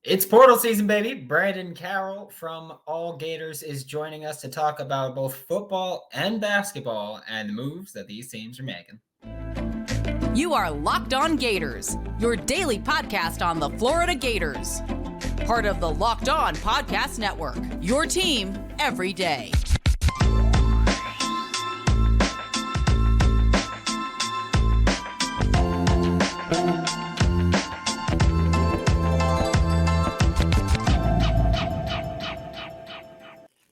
It's portal season, baby. Brandon Carroll from All Gators is joining us to talk about both football and basketball and the moves that these teams are making. You are Locked On Gators, your daily podcast on the Florida Gators. Part of the Locked On Podcast Network, your team every day.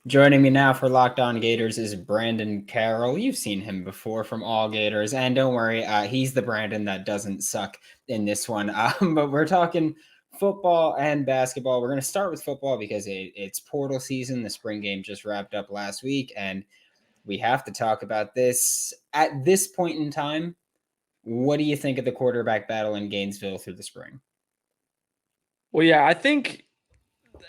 Joining me now for Locked On Gators is Brandon Carroll. You've seen him before from All Gators, and don't worry, he's the Brandon that doesn't suck in this one. But we're talking football and basketball. We're going to start with football because it's portal season. The spring game just wrapped up last week, and we have to talk about this. At this point in time, what do you think of the quarterback battle in Gainesville through the spring? Well, yeah, I think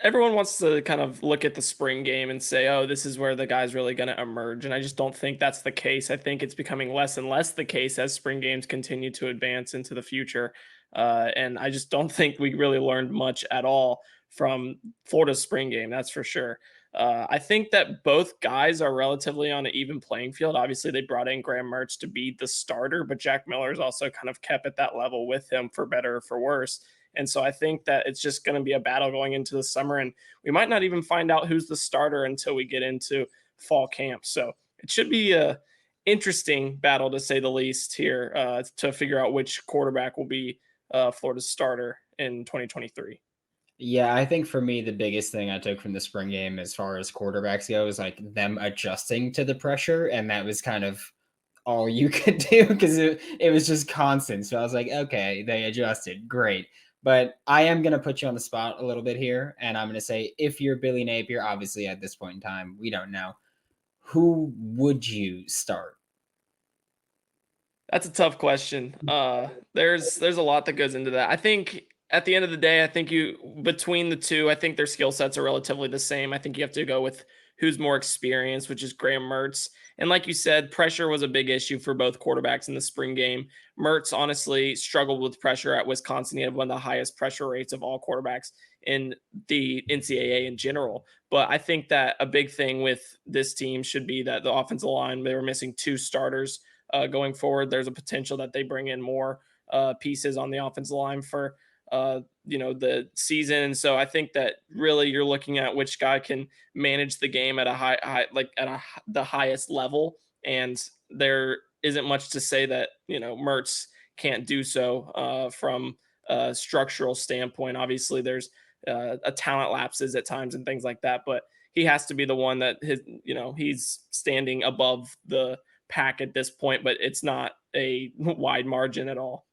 everyone wants to kind of look at the spring game and say, oh, this is where the guy's really going to emerge. And I just don't think that's the case. I think it's becoming less and less the case as spring games continue to advance into the future. And I just don't think we really learned much at all from Florida's spring game. That's for sure. I think that both guys are relatively on an even playing field. Obviously, they brought in Graham Mertz to be the starter, but Jack Miller's also kind of kept at that level with him for better or for worse. And so I think that it's just going to be a battle going into the summer, and we might not even find out who's the starter until we get into fall camp. So it should be a interesting battle, to say the least, here to figure out which quarterback will be Florida's starter in 2023. Yeah, I think for me, the biggest thing I took from the spring game as far as quarterbacks go is like them adjusting to the pressure. And that was kind of all you could do because it was just constant. So I was like, okay, they adjusted. Great. But I am going to put you on the spot a little bit here. And I'm going to say, if you're Billy Napier, obviously at this point in time, we don't know, who would you start? That's a tough question. There's a lot that goes into that. I think at the end of the day, I think between the two, I think their skill sets are relatively the same. I think you have to go with who's more experienced, which is Graham Mertz. And like you said, pressure was a big issue for both quarterbacks in the spring game. Mertz honestly struggled with pressure at Wisconsin. He had one of the highest pressure rates of all quarterbacks in the NCAA in general. But I think that a big thing with this team should be that the offensive line, they were missing two starters going forward. There's a potential that they bring in more pieces on the offensive line for the season. And so I think that really you're looking at which guy can manage the game at a high the highest level. And there isn't much to say that, Mertz can't do so from a structural standpoint. Obviously there's a talent lapses at times and things like that, but he has to be the one that he's standing above the pack at this point, but it's not a wide margin at all.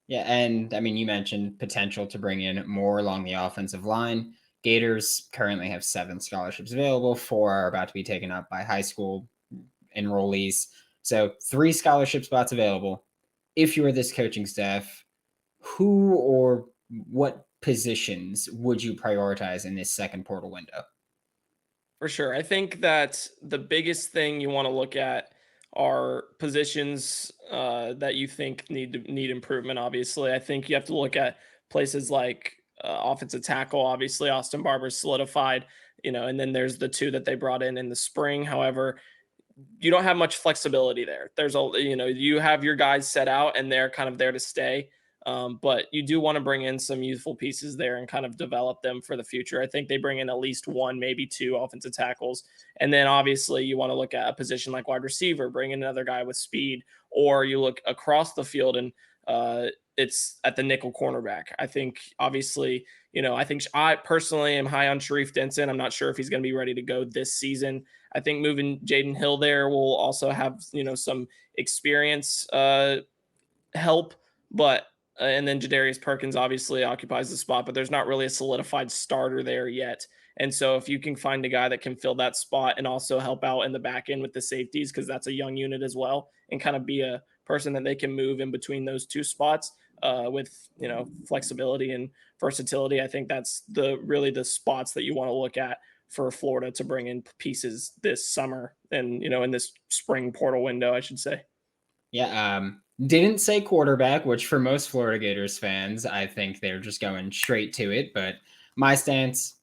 Yeah, and I mean, you mentioned potential to bring in more along the offensive line. Gators currently have 7 scholarships available. 4 are about to be taken up by high school enrollees. So 3 scholarship spots available. If you were this coaching staff, who or what positions would you prioritize in this second portal window? For sure. I think that the biggest thing you want to look at are positions that you think need improvement. Obviously, I think you have to look at places like offensive tackle. Obviously, Austin Barber's solidified, and then there's the 2 that they brought in the spring. However, you don't have much flexibility there. You have your guys set out and they're kind of there to stay. But you do want to bring in some youthful pieces there and kind of develop them for the future. I think they bring in at least 1, maybe 2 offensive tackles. And then obviously you want to look at a position like wide receiver, bring in another guy with speed, or you look across the field and it's at the nickel cornerback. I think obviously, I personally am high on Sharif Denson. I'm not sure if he's going to be ready to go this season. I think moving Jaden Hill there will also have, some experience help, but and then Jadarius Perkins obviously occupies the spot, but there's not really a solidified starter there yet. And so if you can find a guy that can fill that spot and also help out in the back end with the safeties, because that's a young unit as well, and kind of be a person that they can move in between those 2 spots with, flexibility and versatility. I think that's really the spots that you want to look at for Florida to bring in pieces this summer and, in this spring portal window, I should say. Yeah. Didn't say quarterback, which for most Florida Gators fans, I think they're just going straight to it. But My stance,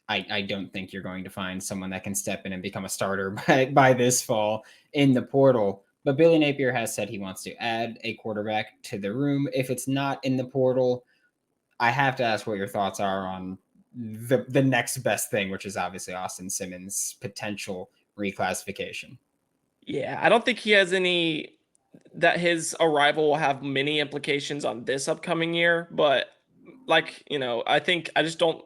I don't think you're going to find someone that can step in and become a starter by this fall in the portal. But Billy Napier has said he wants to add a quarterback to the room. If it's not in the portal, I have to ask what your thoughts are on the next best thing, which is obviously Austin Simmons' potential reclassification. Yeah, I don't think he has any that his arrival will have many implications on this upcoming year, but I think I just don't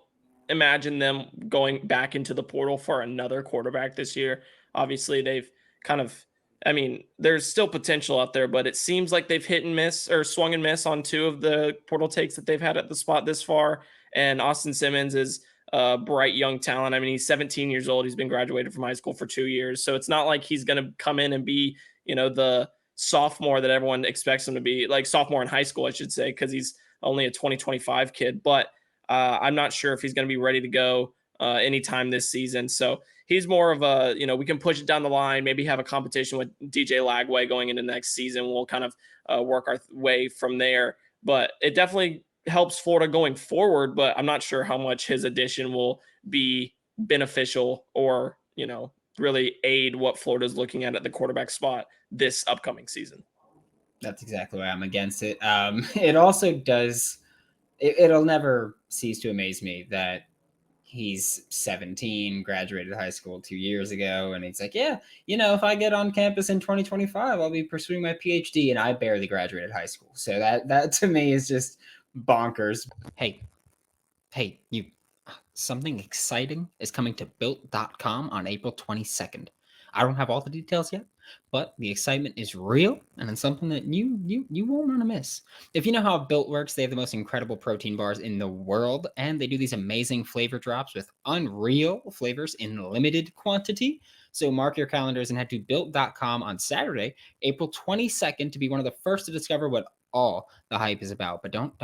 imagine them going back into the portal for another quarterback this year. Obviously, they've kind of I mean, there's still potential out there, but it seems like they've hit and miss or swung and miss on two of the portal takes that they've had at the spot this far. And Austin Simmons is a bright young talent. I mean, he's 17 years old. He's been graduated from high school for 2 years. So it's not like he's going to come in and be, the sophomore that everyone expects him to be, like sophomore in high school, I should say, because he's only a 2025 kid. But I'm not sure if he's going to be ready to go anytime this season. So he's more of a, we can push it down the line, maybe have a competition with DJ Lagway going into next season. We'll kind of work our way from there. But it definitely helps Florida going forward, but I'm not sure how much his addition will be beneficial or, really aid what Florida's looking at the quarterback spot this upcoming season. That's exactly why I'm against it. It also does, it'll never cease to amaze me that he's 17, graduated high school 2 years ago, and he's like, yeah, if I get on campus in 2025, I'll be pursuing my PhD, and I barely graduated high school. So that to me is just bonkers. Hey, you, something exciting is coming to built.com on April 22nd. I don't have all the details yet, but the excitement is real, and it's something that you won't want to miss. If you know how Built works, they have the most incredible protein bars in the world, and they do these amazing flavor drops with unreal flavors in limited quantity. So mark your calendars and head to built.com on Saturday, April 22nd, to be one of the first to discover what all the hype is about. But don't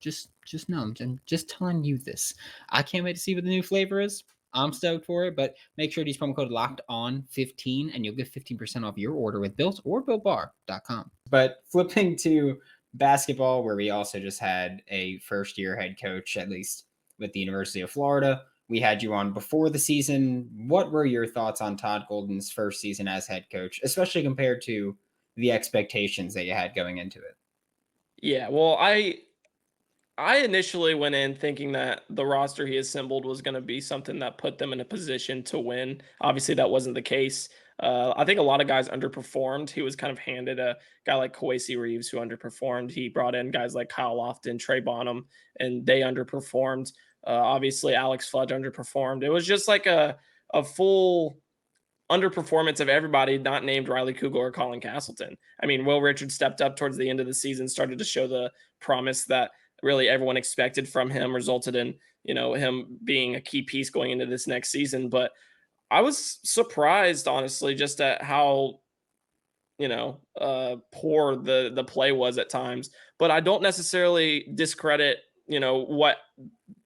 just know, I'm just telling you this. I can't wait to see what the new flavor is. I'm stoked for it, but make sure to use promo code LOCKEDON15 and you'll get 15% off your order with Built or BuiltBar.com. But flipping to basketball, where we also just had a first-year head coach, at least with the University of Florida. We had you on before the season. What were your thoughts on Todd Golden's first season as head coach, especially compared to the expectations that you had going into it? Yeah, well, I initially went in thinking that the roster he assembled was going to be something that put them in a position to win. Obviously, that wasn't the case. I think a lot of guys underperformed. He was kind of handed a guy like Kawasi Reeves who underperformed. He brought in guys like Kyle Lofton, Trey Bonham, and they underperformed. Obviously, Alex Fudge underperformed. It was just like a full underperformance of everybody not named Riley Kugel or Colin Castleton. I mean, Will Richards stepped up towards the end of the season, started to show the promise that really everyone expected from him, resulted in, him being a key piece going into this next season. But I was surprised, honestly, just at how, poor the play was at times. But I don't necessarily discredit, what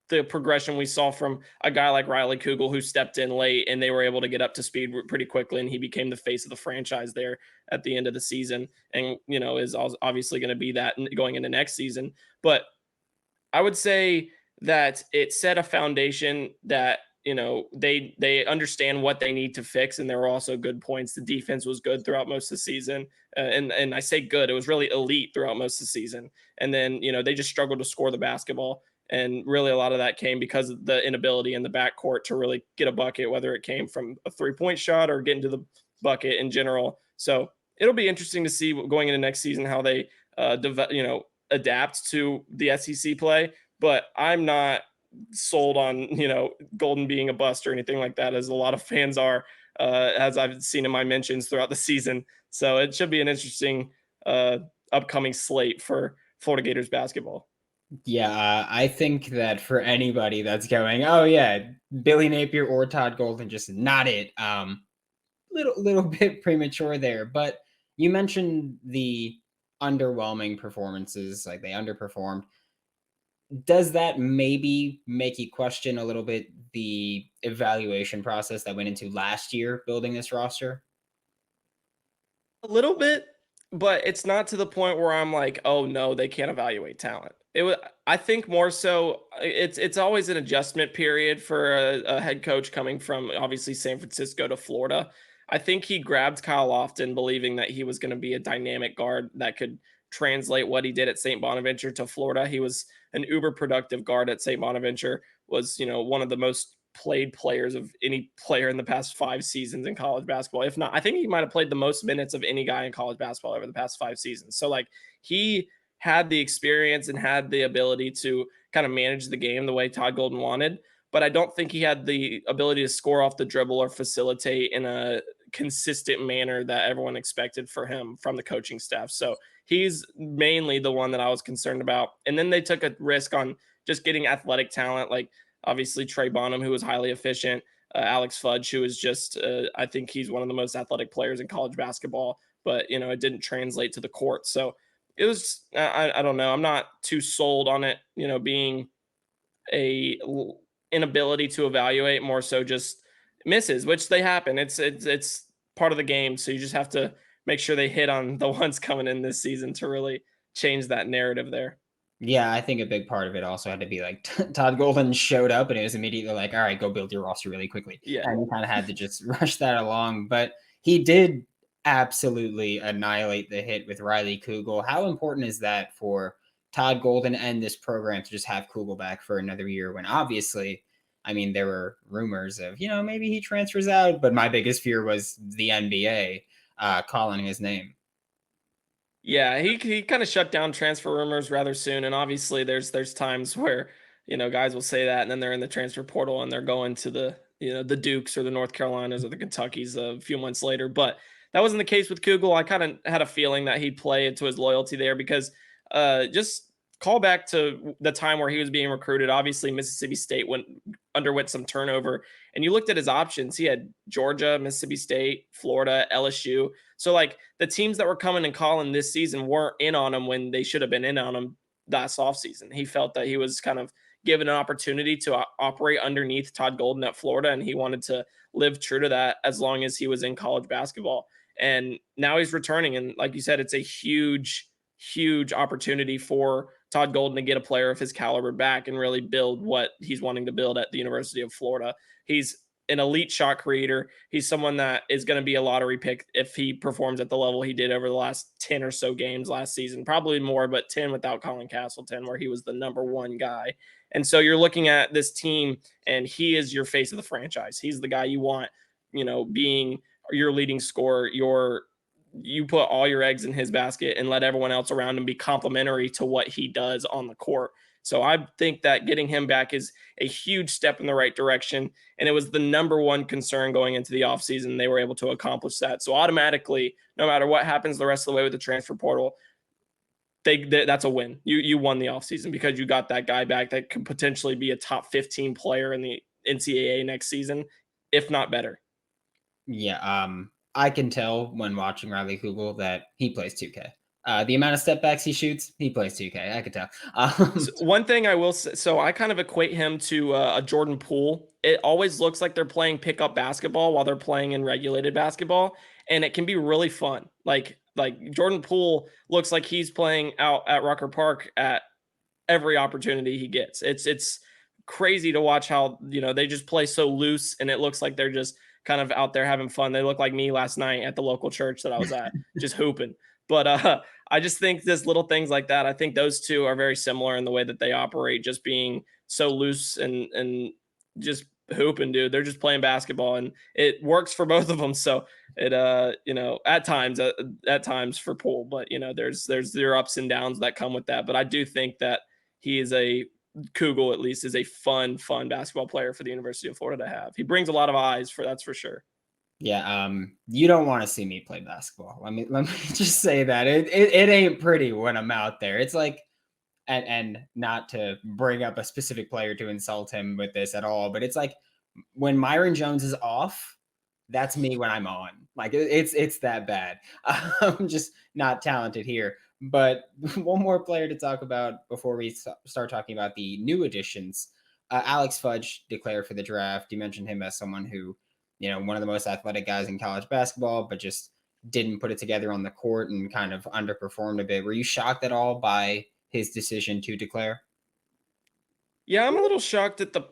the progression we saw from a guy like Riley Kugel, who stepped in late and they were able to get up to speed pretty quickly. And he became the face of the franchise there at the end of the season. And, is obviously going to be that going into next season. But I would say that it set a foundation that, they understand what they need to fix. And there were also good points. The defense was good throughout most of the season. And I say good, it was really elite throughout most of the season. And then, they just struggled to score the basketball. And really a lot of that came because of the inability in the backcourt to really get a bucket, whether it came from a 3-point shot or getting to the bucket in general. So it'll be interesting to see going into next season how they adapt to the SEC play. But I'm not sold on, Golden being a bust or anything like that, as a lot of fans are, as I've seen in my mentions throughout the season. So it should be an interesting upcoming slate for Florida Gators basketball. Yeah, I think that for anybody that's going, oh yeah, Billy Napier or Todd Golden, just not it. Little bit premature there, but you mentioned the underwhelming performances, like they underperformed. Does that maybe make you question a little bit the evaluation process that went into last year building this roster? A little bit, but it's not to the point where I'm like, oh no, they can't evaluate talent. I think more so it's always an adjustment period for a head coach coming from obviously San Francisco to Florida. I think he grabbed Kyle Lofton believing that he was going to be a dynamic guard that could translate what he did at St. Bonaventure to Florida. He was an uber productive guard at St. Bonaventure, was, one of the most played players of any player in the past 5 seasons in college basketball. If not, I think he might have played the most minutes of any guy in college basketball over the past 5 seasons. So like he had the experience and had the ability to kind of manage the game the way Todd Golden wanted. But I don't think he had the ability to score off the dribble or facilitate in a consistent manner that everyone expected for him from the coaching staff. So he's mainly the one that I was concerned about. And then they took a risk on just getting athletic talent, like obviously Trey Bonham, who was highly efficient, Alex Fudge, who is just, I think he's one of the most athletic players in college basketball, but, it didn't translate to the court. So it was, I don't know. I'm not too sold on it, being a inability to evaluate, more so just misses, which they happen. It's part of the game. So you just have to make sure they hit on the ones coming in this season to really change that narrative there. Yeah, I think a big part of it also had to be like Todd Golden showed up and it was immediately like, all right, go build your roster really quickly. Yeah. And he kind of had to just rush that along. But he did absolutely annihilate the hit with Riley Kugel. How important is that for Todd Golden and this program to just have Kugel back for another year when obviously, I mean, there were rumors of, maybe he transfers out, but my biggest fear was the NBA calling his name. Yeah, he kind of shut down transfer rumors rather soon, and obviously there's times where guys will say that, and then they're in the transfer portal and they're going to the the Dukes or the North Carolinas or the Kentuckys a few months later. But that wasn't the case with Kugel. I kind of had a feeling that he'd play into his loyalty there because just call back to the time where he was being recruited. Obviously, Mississippi State underwent some turnover, and you looked at his options. He had Georgia, Mississippi State, Florida, LSU. So like the teams that were coming and calling this season weren't in on him when they should have been in on him last offseason. He felt that he was kind of given an opportunity to operate underneath Todd Golden at Florida, and he wanted to live true to that as long as he was in college basketball. And now he's returning, and like you said, it's a huge opportunity for Todd Golden to get a player of his caliber back and really build what he's wanting to build at the University of Florida. He's an elite shot creator. He's someone that is going to be a lottery pick if he performs at the level he did over the last 10 or so games last season, probably more, but 10 without Colin Castleton, where he was the number one guy. And so you're looking at this team and he is your face of the franchise. He's the guy you want, being your leading scorer, you put all your eggs in his basket and let everyone else around him be complementary to what he does on the court. So I think that getting him back is a huge step in the right direction. And it was the number one concern going into the offseason. They were able to accomplish that. So automatically, no matter what happens the rest of the way with the transfer portal, that's a win. You won the offseason because you got that guy back that could potentially be a top 15 player in the NCAA next season, if not better. Yeah, I can tell when watching Riley Kugel that he plays 2K. The amount of step backs he shoots, he plays 2K. I could tell. So one thing I will say, so I kind of equate him to a Jordan Poole. It always looks like they're playing pickup basketball while they're playing in regulated basketball, and it can be really fun. Like Jordan Poole looks like he's playing out at Rucker Park at every opportunity he gets. It's crazy to watch how they just play so loose, and it looks like they're just kind of out there having fun. They look like me last night at the local church that I was at, just hooping. But I just think there's little things like that. I think those two are very similar in the way that they operate, just being so loose and just hooping, dude. They're just playing basketball, and it works for both of them. So it, at times for Poole, but there's their ups and downs that come with that. But I do think that he is Kugel at least is a fun basketball player for the University of Florida to have. He brings a lot of eyes that's for sure. Yeah, you don't want to see me play basketball. Let me just say that it ain't pretty when I'm out there. It's like, and not to bring up a specific player to insult him with this at all, but it's like when Myron Jones is off, that's me when I'm on. Like it's that bad. I'm just not talented here. But one more player to talk about before we start talking about the new additions. Alex Fudge declared for the draft. You mentioned him as someone who, one of the most athletic guys in college basketball, but just didn't put it together on the court and kind of underperformed a bit. Were you shocked at all by his decision to declare? Yeah, I'm a little shocked at the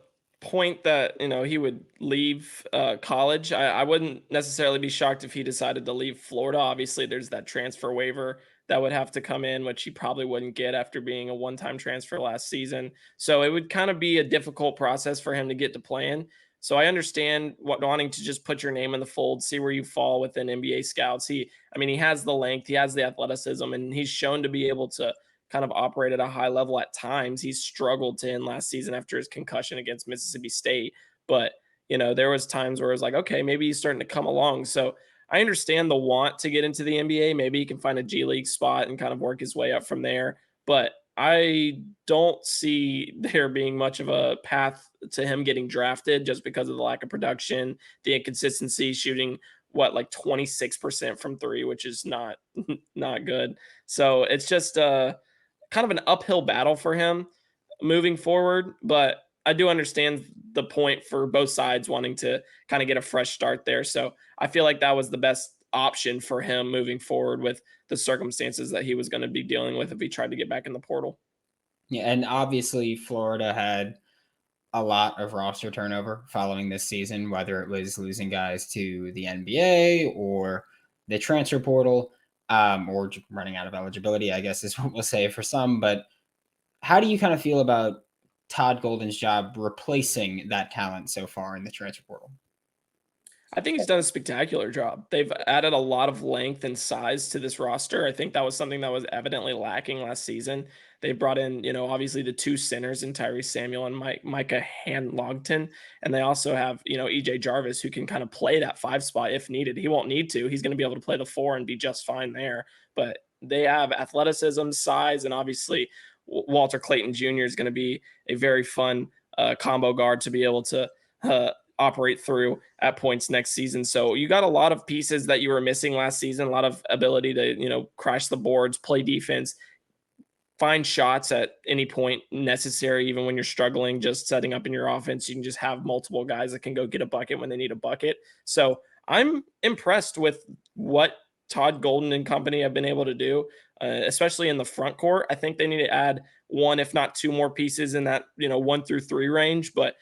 point that, he would leave college. I wouldn't necessarily be shocked if he decided to leave Florida. Obviously, there's that transfer waiver that would have to come in, which he probably wouldn't get after being a one-time transfer last season. So it would kind of be a difficult process for him to get to playing. So I understand wanting to just put your name in the fold, see where you fall within NBA scouts. He has the length, he has the athleticism, and he's shown to be able to kind of operate at a high level at times. He's struggled to end last season after his concussion against Mississippi State, but there was times where it was like, okay, maybe he's starting to come along. So I understand the want to get into the NBA. Maybe he can find a G League spot and kind of work his way up from there. But I don't see there being much of a path to him getting drafted just because of the lack of production, the inconsistency, shooting like 26% from three, which is not not good. So it's just kind of an uphill battle for him moving forward. But I do understand the point for both sides wanting to kind of get a fresh start there. So I feel like that was the best option for him moving forward with the circumstances that he was going to be dealing with if he tried to get back in the portal. Yeah, and obviously Florida had a lot of roster turnover following this season, whether it was losing guys to the NBA or the transfer portal, or running out of eligibility, I guess is what we'll say for some. But how do you kind of feel about Todd Golden's job replacing that talent so far in the transfer portal? I think he's done a spectacular job. They've added a lot of length and size to this roster. I think that was something that was evidently lacking last season. They brought in, obviously the two centers in Tyrese Samuel and Micah Handlogton. And they also have, EJ Jarvis, who can kind of play that five spot if needed. He won't need to. He's going to be able to play the four and be just fine there. But they have athleticism, size, and obviously Walter Clayton Jr. is going to be a very fun combo guard to be able to operate through at points next season. So you got a lot of pieces that you were missing last season, a lot of ability to, crash the boards, play defense, find shots at any point necessary, even when you're struggling, just setting up in your offense. You can just have multiple guys that can go get a bucket when they need a bucket. So I'm impressed with what Todd Golden and company have been able to do, especially in the front court. I think they need to add one, if not two more pieces in that, 1 through 3 range, but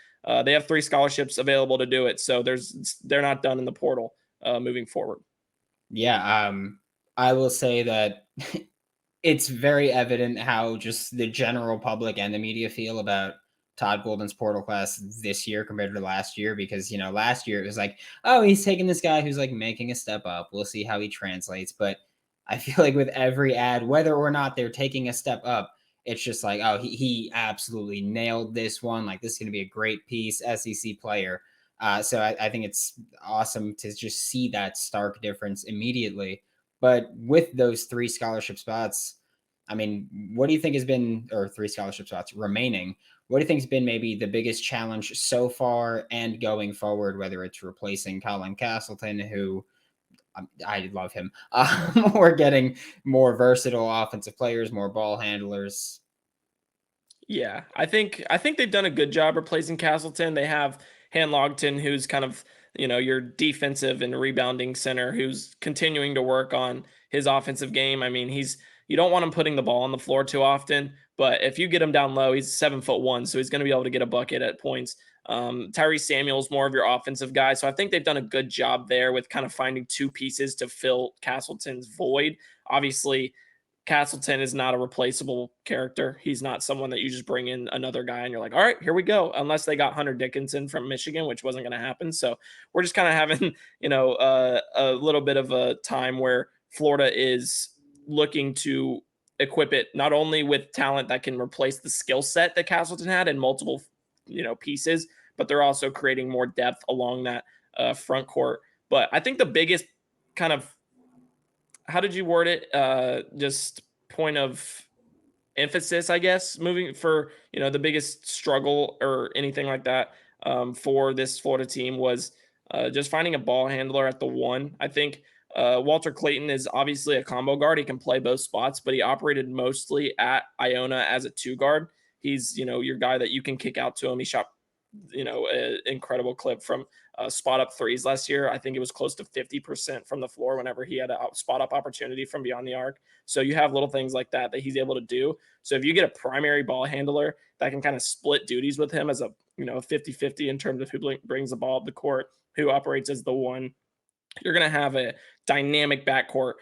they have 3 scholarships available to do it. So they're not done in the portal moving forward. Yeah. I will say that it's very evident how just the general public and the media feel about Todd Golden's portal class this year compared to last year, because, last year it was like, oh, he's taking this guy who's like making a step up. We'll see how he translates. But I feel like with every ad, whether or not they're taking a step up, it's just like, oh, he absolutely nailed this one. Like, this is going to be a great piece, SEC player. So I think it's awesome to just see that stark difference immediately. But with those 3 scholarship spots, I mean, what do you think has been, or 3 scholarship spots remaining, what do you think has been maybe the biggest challenge so far and going forward, whether it's replacing Colin Castleton, who I love him, or getting more versatile offensive players, more ball handlers? Yeah, I think they've done a good job replacing Castleton. They have Handlogton, who's kind of, your defensive and rebounding center, who's continuing to work on his offensive game. I mean, you don't want him putting the ball on the floor too often, but if you get him down low, he's 7'1", so he's going to be able to get a bucket at points. Tyrese Samuel's more of your offensive guy. So I think they've done a good job there with kind of finding 2 pieces to fill Castleton's void. Obviously, Castleton is not a replaceable character. He's not someone that you just bring in another guy and you're like, all right, here we go. Unless they got Hunter Dickinson from Michigan, which wasn't going to happen. So we're just kind of having, a little bit of a time where Florida is looking to equip it not only with talent that can replace the skill set that Castleton had in multiple, pieces, but they're also creating more depth along that front court. But I think the biggest kind of, how did you word it? Just point of emphasis, I guess, moving for, the biggest struggle or anything like that for this Florida team was just finding a ball handler at the 1. I think Walter Clayton is obviously a combo guard. He can play both spots, but he operated mostly at Iona as a 2 guard. He's, your guy that you can kick out to him. He shot an incredible clip from spot up threes last year. I think it was close to 50% from the floor whenever he had a spot up opportunity from beyond the arc. So you have little things like that he's able to do. So if you get a primary ball handler that can kind of split duties with him as a 50-50 in terms of who brings the ball up the court, who operates as the one, you're going to have a dynamic backcourt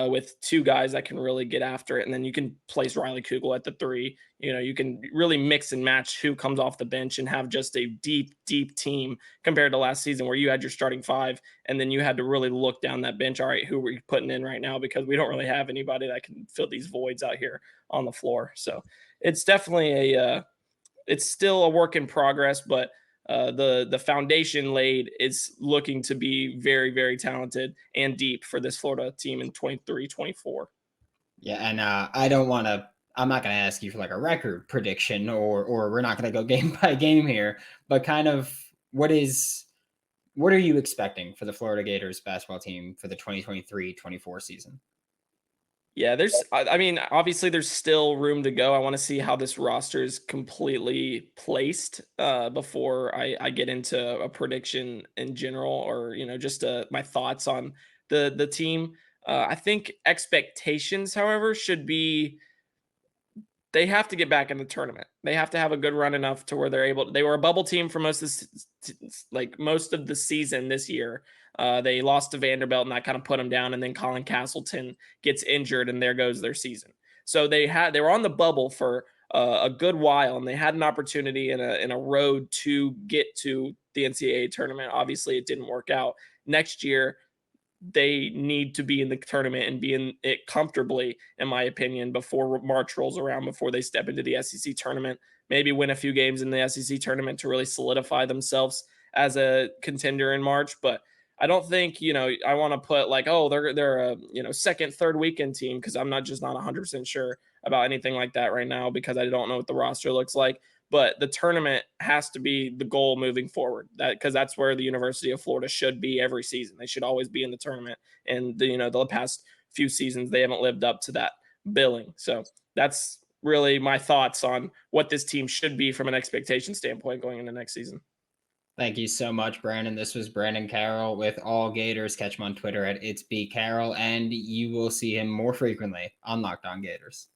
with two guys that can really get after it. And then you can place Riley Kugel at the three. You can really mix and match who comes off the bench and have just a deep, deep team compared to last season where you had your starting five and then you had to really look down that bench. All right, who are you putting in right now? Because we don't really have anybody that can fill these voids out here on the floor. So it's definitely it's still a work in progress, but the foundation laid is looking to be very, very talented and deep for this Florida team in 23-24. Yeah, and I'm not going to ask you for like a record prediction or we're not going to go game by game here, but kind of what are you expecting for the Florida Gators basketball team for the 2023-24 season? Yeah, obviously there's still room to go. I want to see how this roster is completely placed before I get into a prediction in general or, just my thoughts on the team. I think expectations, however, should be they have to get back in the tournament. They have to have a good run enough to where they were a bubble team for most of the season this year. They lost to Vanderbilt and that kind of put them down. And then Colin Castleton gets injured and there goes their season. So they were on the bubble for a good while and they had an opportunity in a road to get to the NCAA tournament. Obviously it didn't work out. Next year, they need to be in the tournament and be in it comfortably, in my opinion, before March rolls around, before they step into the SEC tournament, maybe win a few games in the SEC tournament to really solidify themselves as a contender in March. But I don't think, I want to put like, oh, they're a, second, third weekend team. Cause I'm not 100% sure about anything like that right now, because I don't know what the roster looks like. But the tournament has to be the goal moving forward, because that's where the University of Florida should be every season. They should always be in the tournament. And the past few seasons, they haven't lived up to that billing. So that's really my thoughts on what this team should be from an expectation standpoint going into next season. Thank you so much, Brandon. This was Brandon Carroll with All Gators. Catch him on Twitter at @It'sBCarroll, and you will see him more frequently on Locked On Gators.